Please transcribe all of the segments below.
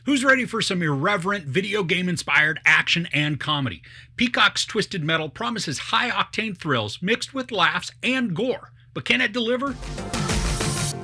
Who's ready for some irreverent, video game-inspired action and comedy? Peacock's Twisted Metal promises high-octane thrills mixed with laughs and gore. But can it deliver?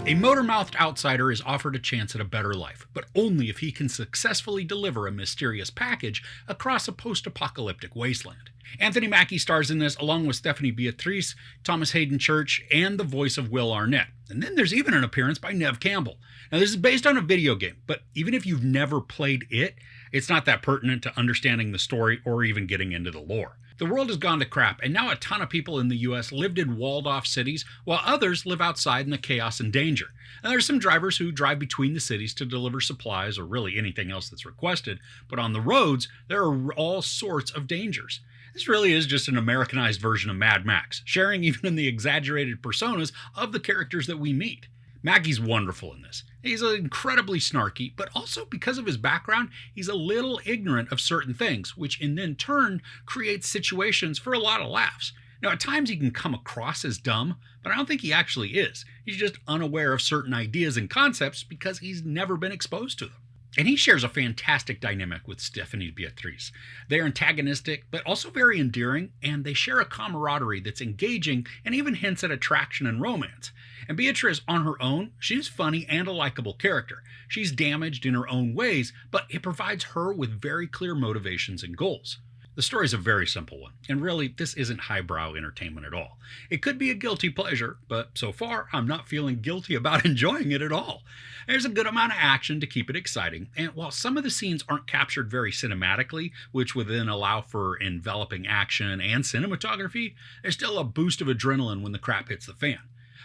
A motor-mouthed outsider is offered a chance at a better life, but only if he can successfully deliver a mysterious package across a post-apocalyptic wasteland. Anthony Mackie stars in this along with Stephanie Beatriz, Thomas Hayden Church, and the voice of Will Arnett. And then there's even an appearance by Neve Campbell. Now this is based on a video game, but even if you've never played it, it's not that pertinent to understanding the story or even getting into the lore. The world has gone to crap, and now a ton of people in the US lived in walled-off cities, while others live outside in the chaos and danger. And there's some drivers who drive between the cities to deliver supplies or really anything else that's requested, but on the roads, there are all sorts of dangers. This really is just an Americanized version of Mad Max, sharing even in the exaggerated personas of the characters that we meet. Mackie's wonderful in this. He's incredibly snarky, but also because of his background, he's a little ignorant of certain things, which in then turn creates situations for a lot of laughs. Now, at times he can come across as dumb, but I don't think he actually is. He's just unaware of certain ideas and concepts because he's never been exposed to them. And he shares a fantastic dynamic with Stephanie Beatriz. They're antagonistic, but also very endearing, and they share a camaraderie that's engaging and even hints at attraction and romance. And Beatriz, on her own, she's funny and a likable character. She's damaged in her own ways, but it provides her with very clear motivations and goals. The story's a very simple one, and really, this isn't highbrow entertainment at all. It could be a guilty pleasure, but so far, I'm not feeling guilty about enjoying it at all. There's a good amount of action to keep it exciting, and while some of the scenes aren't captured very cinematically, which would then allow for enveloping action and cinematography, there's still a boost of adrenaline when the crap hits the fan.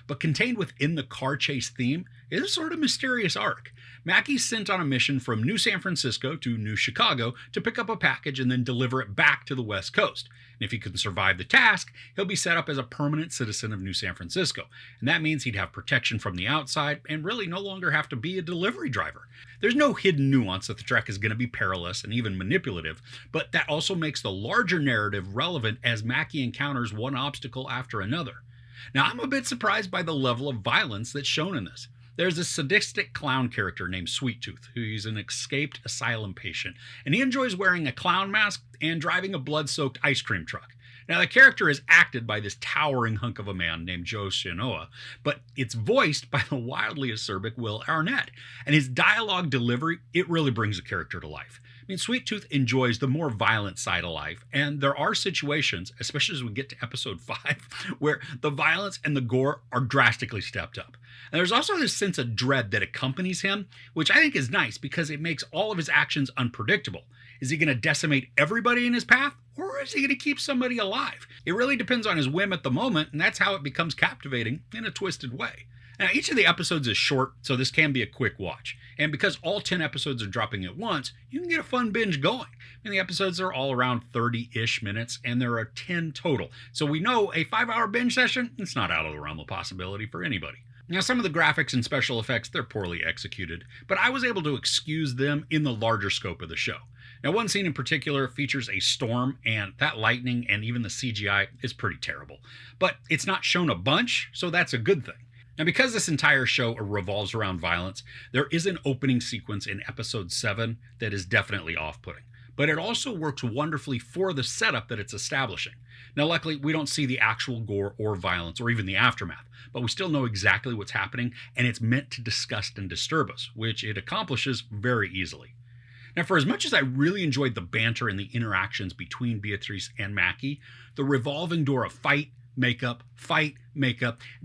But contained within the car chase theme is a sort of mysterious arc. Mackie's sent on a mission from New San Francisco to New Chicago to pick up a package and then deliver it back to the West Coast. And if he can survive the task, he'll be set up as a permanent citizen of New San Francisco. And that means he'd have protection from the outside and really no longer have to be a delivery driver. There's no hidden nuance that the trek is going to be perilous and even manipulative, but that also makes the larger narrative relevant as Mackie encounters one obstacle after another. Now, I'm a bit surprised by the level of violence that's shown in this. There's a sadistic clown character named Sweet Tooth, who's an escaped asylum patient, and he enjoys wearing a clown mask and driving a blood-soaked ice cream truck. Now, the character is acted by this towering hunk of a man named Joe Shinoa, but it's voiced by the wildly acerbic Will Arnett, and his dialogue delivery, it really brings the character to life. I mean, Sweet Tooth enjoys the more violent side of life, and there are situations, especially as we get to episode 5, where the violence and the gore are drastically stepped up. And there's also this sense of dread that accompanies him, which I think is nice because it makes all of his actions unpredictable. Is he going to decimate everybody in his path, or is he going to keep somebody alive? It really depends on his whim at the moment, and that's how it becomes captivating in a twisted way. Now, each of the episodes is short, so this can be a quick watch. And because all 10 episodes are dropping at once, you can get a fun binge going. And the episodes are all around 30-ish minutes, and there are 10 total. So we know a 5-hour binge session, it's not out of the realm of possibility for anybody. Now, some of the graphics and special effects, they're poorly executed, but I was able to excuse them in the larger scope of the show. Now, one scene in particular features a storm, and that lightning and even the CGI is pretty terrible. But it's not shown a bunch, so that's a good thing. Now, because this entire show revolves around violence, there is an opening sequence in episode 7 that is definitely off-putting. But it also works wonderfully for the setup that it's establishing. Now, luckily, we don't see the actual gore or violence or even the aftermath, but we still know exactly what's happening, and it's meant to disgust and disturb us, which it accomplishes very easily. Now, for as much as I really enjoyed the banter and the interactions between Beatriz and Mackie, the revolving door of fight, makeup,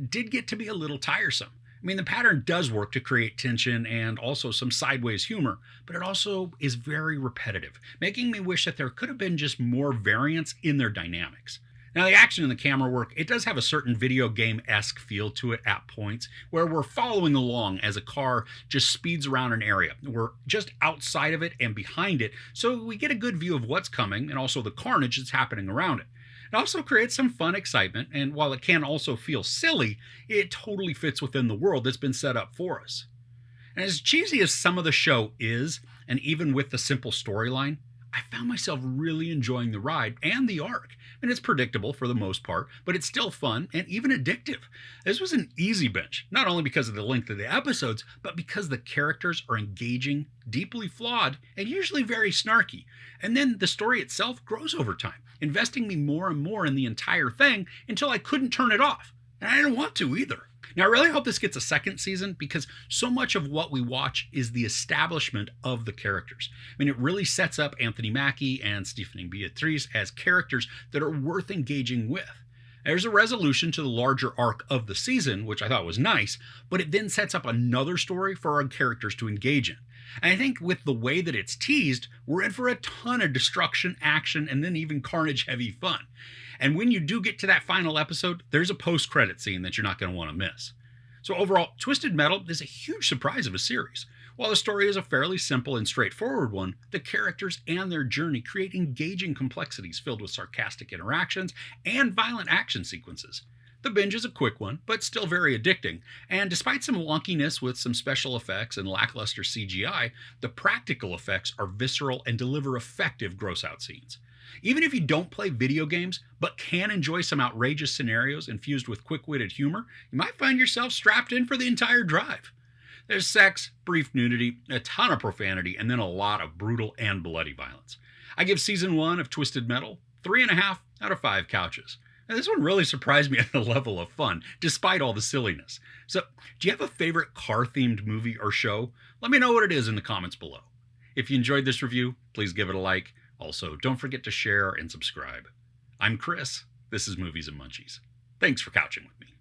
did get to be a little tiresome. I mean, the pattern does work to create tension and also some sideways humor, but it also is very repetitive, making me wish that there could have been just more variance in their dynamics. Now, the action and the camera work, it does have a certain video game-esque feel to it at points, where we're following along as a car just speeds around an area. We're just outside of it and behind it, so we get a good view of what's coming and also the carnage that's happening around it. It also creates some fun excitement, and while it can also feel silly, it totally fits within the world that's been set up for us. And as cheesy as some of the show is, and even with the simple storyline, I found myself really enjoying the ride and the arc. And it's predictable for the most part, but it's still fun and even addictive. This was an easy binge, not only because of the length of the episodes, but because the characters are engaging, deeply flawed, and usually very snarky. And then the story itself grows over time, investing me more and more in the entire thing until I couldn't turn it off. And I didn't want to either. Now, I really hope this gets a second season because so much of what we watch is the establishment of the characters. I mean, it really sets up Anthony Mackie and Stephanie Beatriz as characters that are worth engaging with. There's a resolution to the larger arc of the season, which I thought was nice, but it then sets up another story for our characters to engage in. And I think with the way that it's teased, we're in for a ton of destruction, action, and then even carnage-heavy fun. And when you do get to that final episode, there's a post-credit scene that you're not going to want to miss. So overall, Twisted Metal is a huge surprise of a series. While the story is a fairly simple and straightforward one, the characters and their journey create engaging complexities filled with sarcastic interactions and violent action sequences. The binge is a quick one, but still very addicting, and despite some wonkiness with some special effects and lackluster CGI, the practical effects are visceral and deliver effective gross-out scenes. Even if you don't play video games, but can enjoy some outrageous scenarios infused with quick-witted humor, you might find yourself strapped in for the entire drive. There's sex, brief nudity, a ton of profanity, and then a lot of brutal and bloody violence. I give Season 1 of Twisted Metal 3.5 out of 5 couches. Now, this one really surprised me at the level of fun, despite all the silliness. So, do you have a favorite car-themed movie or show? Let me know what it is in the comments below. If you enjoyed this review, please give it a like. Also, don't forget to share and subscribe. I'm Chris. This is Movies and Munchies. Thanks for couching with me.